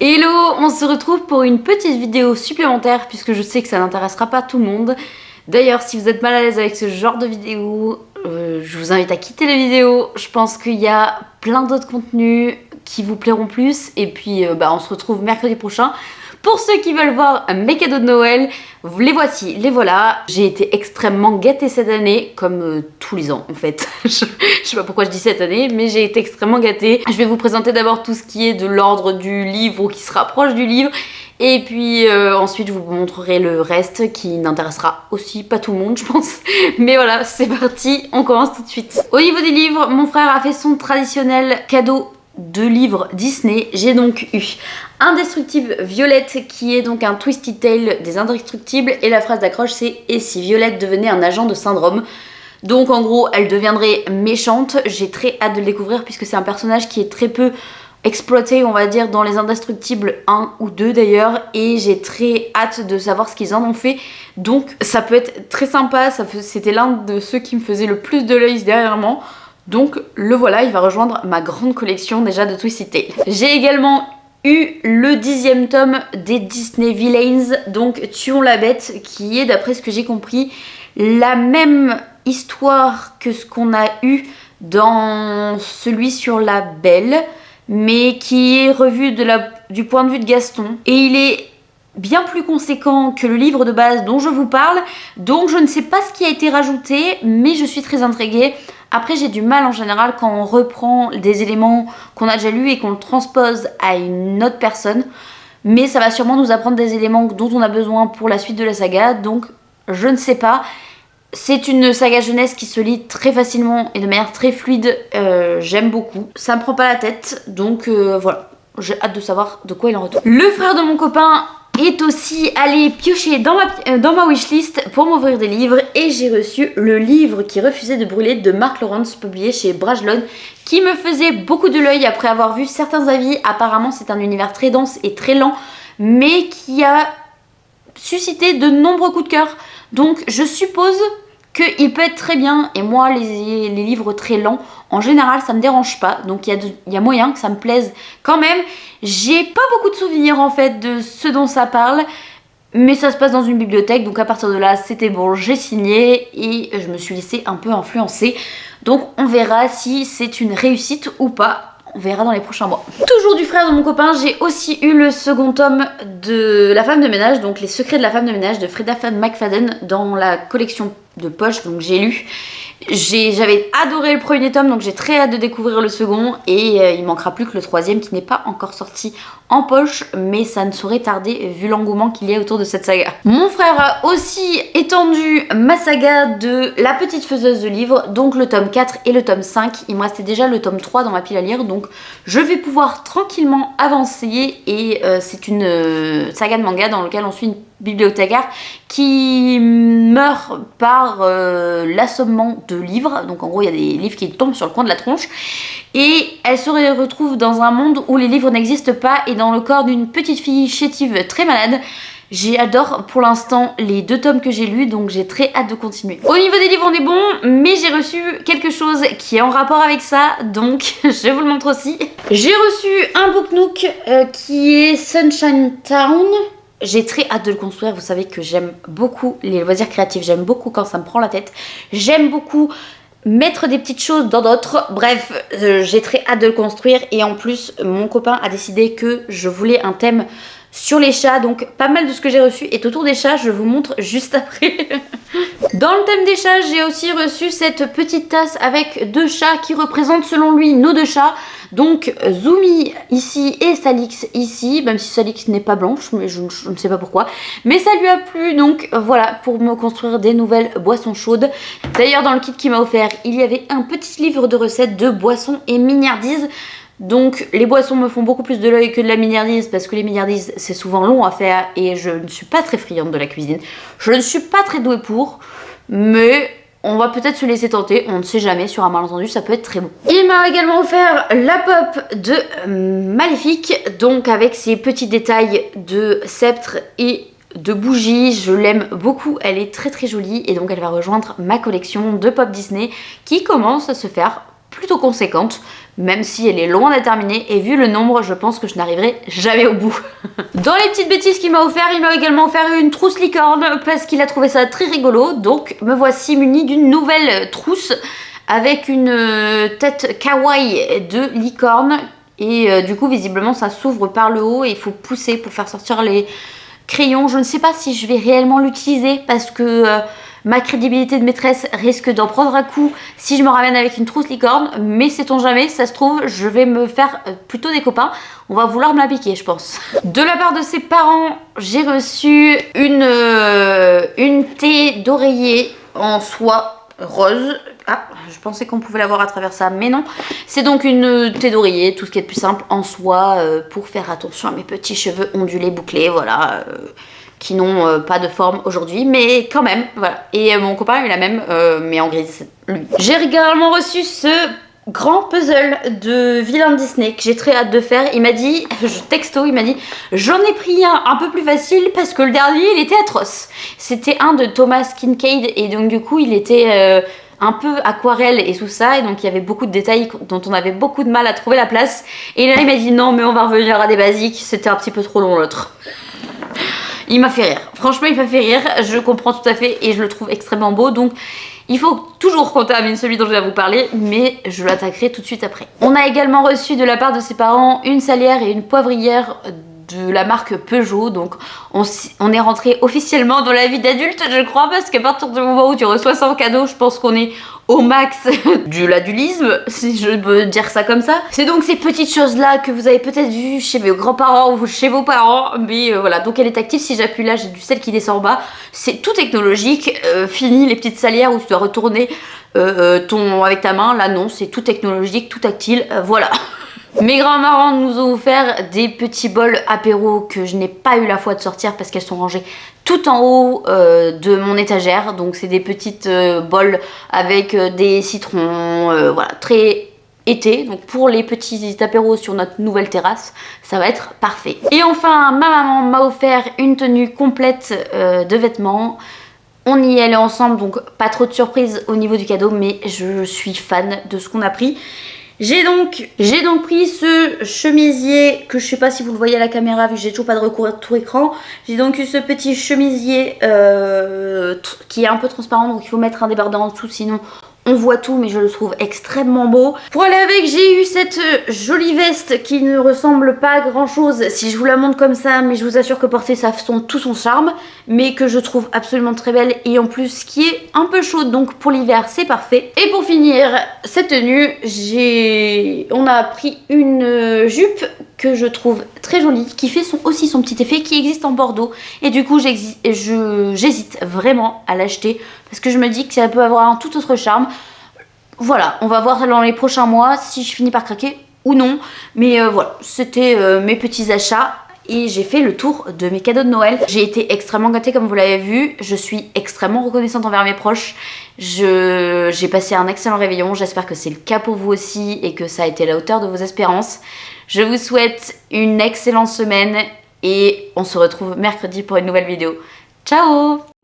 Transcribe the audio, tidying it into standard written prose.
Hello, on se retrouve pour une petite vidéo supplémentaire puisque je sais que ça n'intéressera pas tout le monde. D'ailleurs, si vous êtes mal à l'aise avec ce genre de vidéo, je vous invite à quitter la vidéo. Je pense qu'il y a plein d'autres contenus qui vous plairont plus. Et puis, on se retrouve mercredi prochain. Pour ceux qui veulent voir mes cadeaux de Noël, les voici, les voilà. J'ai été extrêmement gâtée cette année, comme tous les ans en fait. Je sais pas pourquoi je dis cette année, mais j'ai été extrêmement gâtée. Je vais vous présenter d'abord tout ce qui est de l'ordre du livre ou qui se rapproche du livre. Et puis ensuite je vous montrerai le reste qui n'intéressera aussi pas tout le monde je pense. Mais voilà, c'est parti, on commence tout de suite. Au niveau des livres, mon frère a fait son traditionnel cadeau de livres Disney. J'ai donc eu Indestructible Violette qui est donc un Twisted Tale des Indestructibles et la phrase d'accroche c'est « Et si Violette devenait un agent de syndrome ?» Donc en gros elle deviendrait méchante. J'ai très hâte de le découvrir puisque c'est un personnage qui est très peu exploité on va dire dans les Indestructibles 1 ou 2 d'ailleurs, et j'ai très hâte de savoir ce qu'ils en ont fait, donc ça peut être très sympa. C'était l'un de ceux qui me faisait le plus de l'œil dernièrement. Donc le voilà, il va rejoindre ma grande collection déjà de Twisted Tale. J'ai également eu le 10e tome des Disney Villains, donc Tuons la Bête, qui est d'après ce que j'ai compris la même histoire que ce qu'on a eu dans celui sur la Belle, mais qui est revu du point de vue de Gaston. Et il est bien plus conséquent que le livre de base dont je vous parle, donc je ne sais pas ce qui a été rajouté, mais je suis très intriguée. Après j'ai du mal en général quand on reprend des éléments qu'on a déjà lus et qu'on le transpose à une autre personne, mais ça va sûrement nous apprendre des éléments dont on a besoin pour la suite de la saga, donc je ne sais pas. C'est une saga jeunesse qui se lit très facilement et de manière très fluide, j'aime beaucoup. Ça me prend pas la tête, donc voilà, j'ai hâte de savoir de quoi il en retourne. Le frère de mon copain est aussi allé piocher dans ma wishlist pour m'ouvrir des livres et j'ai reçu le livre qui refusait de brûler de Mark Lawrence, publié chez Brajlon, qui me faisait beaucoup de l'œil après avoir vu certains avis. Apparemment c'est un univers très dense et très lent, mais qui a suscité de nombreux coups de cœur, donc je suppose qu'il peut être très bien. Et moi les livres très lents en général ça me dérange pas, donc il y a moyen que ça me plaise quand même. J'ai pas beaucoup de souvenirs en fait de ce dont ça parle, mais ça se passe dans une bibliothèque, donc à partir de là c'était bon, j'ai signé et je me suis laissée un peu influencer, donc on verra si c'est une réussite ou pas. On verra dans les prochains mois. Toujours du frère de mon copain, j'ai aussi eu le second tome de La femme de ménage, donc Les secrets de la femme de ménage de Freda McFadden dans la collection de poche, donc j'ai lu. J'avais adoré le premier tome, donc j'ai très hâte de découvrir le second, et il manquera plus que le troisième qui n'est pas encore sorti en poche, mais ça ne saurait tarder vu l'engouement qu'il y a autour de cette saga. Mon frère a aussi étendu ma saga de La petite faiseuse de livres, donc le tome 4 et le tome 5. Il me restait déjà le tome 3 dans ma pile à lire, donc je vais pouvoir tranquillement avancer. Et c'est une saga de manga dans laquelle on suit une bibliothécaire qui meurt par l'assommement de livres. Donc en gros il y a des livres qui tombent sur le coin de la tronche et elle se retrouve dans un monde où les livres n'existent pas et dans le corps d'une petite fille chétive très malade. J'adore pour l'instant les 2 tomes que j'ai lus, donc j'ai très hâte de continuer. Au niveau des livres on est bon, mais j'ai reçu quelque chose qui est en rapport avec ça, donc je vous le montre aussi. J'ai reçu un Book Nook qui est Sunshine Town. J'ai très hâte de le construire. Vous savez que j'aime beaucoup les loisirs créatifs, j'aime beaucoup quand ça me prend la tête, j'aime beaucoup mettre des petites choses dans d'autres. Bref, j'ai très hâte de le construire, et en plus mon copain a décidé que je voulais un thème sur les chats, donc pas mal de ce que j'ai reçu est autour des chats, je vous montre juste après. Dans le thème des chats, j'ai aussi reçu cette petite tasse avec 2 chats qui représentent selon lui nos 2 chats. Donc Zumi ici et Salix ici, même si Salix n'est pas blanche, mais je ne sais pas pourquoi. Mais ça lui a plu, donc voilà, pour me construire des nouvelles boissons chaudes. D'ailleurs dans le kit qu'il m'a offert, il y avait un petit livre de recettes de boissons et mignardises. Donc les boissons me font beaucoup plus de l'œil que de la mignardise, parce que les mignardises c'est souvent long à faire et je ne suis pas très friande de la cuisine. Je ne suis pas très douée pour, mais on va peut-être se laisser tenter, on ne sait jamais, sur un malentendu ça peut être très bon. Il m'a également offert la pop de Maléfique, donc avec ses petits détails de sceptre et de bougies. Je l'aime beaucoup, elle est très très jolie, et donc elle va rejoindre ma collection de pop Disney qui commence à se faire plutôt conséquente, même si elle est loin d'être terminée, et vu le nombre, je pense que je n'arriverai jamais au bout. Dans les petites bêtises qu'il m'a offert, il m'a également offert une trousse licorne, parce qu'il a trouvé ça très rigolo, donc me voici munie d'une nouvelle trousse, avec une tête kawaii de licorne, et du coup visiblement ça s'ouvre par le haut, et il faut pousser pour faire sortir les crayons. Je ne sais pas si je vais réellement l'utiliser, parce que... ma crédibilité de maîtresse risque d'en prendre un coup si je me ramène avec une trousse licorne, mais sait-on jamais, ça se trouve, je vais me faire plutôt des copains. On va vouloir me la piquer, je pense. De la part de ses parents, j'ai reçu une thé d'oreiller en soie rose. Ah, je pensais qu'on pouvait l'avoir à travers ça, mais non. C'est donc une thé d'oreiller, tout ce qui est de plus simple, en soie, pour faire attention à mes petits cheveux ondulés, bouclés, voilà. Qui n'ont pas de forme aujourd'hui, mais quand même, voilà. Et mon copain a eu la même, mais en gris, lui. J'ai également reçu ce grand puzzle de vilain Disney que j'ai très hâte de faire. Il m'a dit, texto, il m'a dit, j'en ai pris un peu plus facile parce que le dernier, il était atroce. C'était un de Thomas Kinkade, et donc du coup, il était... un peu aquarelle et tout ça, et donc il y avait beaucoup de détails dont on avait beaucoup de mal à trouver la place. Et là, il m'a dit, non, mais on va revenir à des basiques, c'était un petit peu trop long l'autre. Il m'a fait rire, franchement il m'a fait rire, je comprends tout à fait et je le trouve extrêmement beau, donc il faut toujours qu'on termine celui dont je vais vous parler, mais je l'attaquerai tout de suite après. On a également reçu de la part de ses parents une salière et une poivrière de la marque Peugeot, donc on est rentré officiellement dans la vie d'adulte, je crois, parce qu'à partir du moment où tu reçois ça en cadeau, je pense qu'on est au max de l'adulisme, si je peux dire ça comme ça. C'est donc ces petites choses là que vous avez peut-être vues chez vos grands-parents ou chez vos parents, mais voilà, donc elle est active. Si j'appuie là, j'ai du sel qui descend en bas, c'est tout technologique. Fini les petites salières où tu dois retourner avec ta main, là non, c'est tout technologique, tout tactile, voilà. Mes grands-parents nous ont offert des petits bols apéro que je n'ai pas eu la foi de sortir parce qu'elles sont rangées tout en haut de mon étagère. Donc c'est des petites bols avec des citrons, voilà, très été. Donc pour les petits apéros sur notre nouvelle terrasse, ça va être parfait. Et enfin, ma maman m'a offert une tenue complète de vêtements. On y est allé ensemble, donc pas trop de surprise au niveau du cadeau, mais je suis fan de ce qu'on a pris. J'ai donc pris ce chemisier que je sais pas si vous le voyez à la caméra vu que j'ai toujours pas de retour écran. J'ai donc eu ce petit chemisier qui est un peu transparent, donc il faut mettre un débardeur en dessous, sinon on voit tout, mais je le trouve extrêmement beau. Pour aller avec, j'ai eu cette jolie veste qui ne ressemble pas à grand chose si je vous la montre comme ça, mais je vous assure que porter ça tout son charme, mais que je trouve absolument très belle, et en plus qui est un peu chaude, donc pour l'hiver c'est parfait. Et pour finir cette tenue, on a pris une jupe que je trouve très jolie, qui fait aussi son petit effet, qui existe en Bordeaux, et du coup j'hésite vraiment à l'acheter parce que je me dis que ça peut avoir un tout autre charme. Voilà, on va voir dans les prochains mois si je finis par craquer ou non, mais voilà, c'était mes petits achats. Et j'ai fait le tour de mes cadeaux de Noël. J'ai été extrêmement gâtée comme vous l'avez vu. Je suis extrêmement reconnaissante envers mes proches. J'ai passé un excellent réveillon. J'espère que c'est le cas pour vous aussi et que ça a été à la hauteur de vos espérances. Je vous souhaite une excellente semaine et on se retrouve mercredi pour une nouvelle vidéo. Ciao!